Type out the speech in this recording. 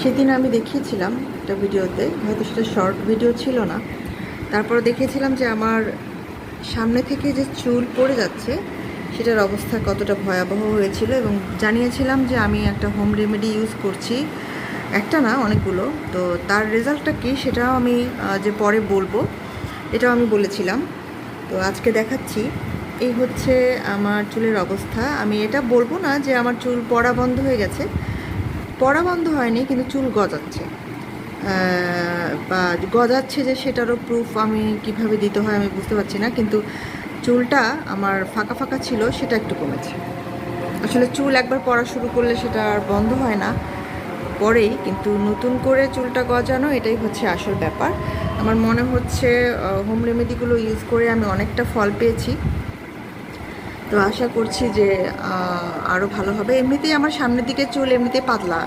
সেদিন আমি দেখিয়েছিলাম একটা ভিডিওতে, হয়তো সেটা শর্ট ভিডিও ছিল না, তারপরে দেখিয়েছিলাম যে আমার সামনে থেকে যে চুল পড়ে যাচ্ছে সেটার অবস্থা কতটা ভয়াবহ হয়েছিল, এবং জানিয়েছিলাম যে আমি একটা হোম রেমেডি ইউজ করছি, একটা না অনেকগুলো। তো তার রেজাল্টটা কী সেটাও আমি যে পরে বলবো, এটাও আমি বলেছিলাম। তো আজকে দেখাচ্ছি। এই হচ্ছে আমার চুলের অবস্থা। আমি এটা বলবো না যে আমার চুল পড়া বন্ধ হয়ে গেছে, পড়া বন্ধ হয়নি, কিন্তু চুল গজাচ্ছে, বা গজাচ্ছে যে সেটারও প্রুফ আমি কিভাবে দিতে হয় আমি বুঝতে পারছি না। কিন্তু চুলটা আমার ফাঁকা ফাঁকা ছিল, সেটা একটু কমেছে। আসলে চুল একবার পড়া শুরু করলে সেটা আর বন্ধ হয় না, পরেই কিন্তু নতুন করে চুলটা গজানো, এটাই হচ্ছে আসল ব্যাপার। আমার মনে হচ্ছে হোম রেমেডিগুলো ইউজ করে আমি অনেকটা ফল পেয়েছি। তো আশা করছি যে আরও ভালো হবে। এমনিতেই আমার সামনের দিকে চুল এমনিতেই পাতলা।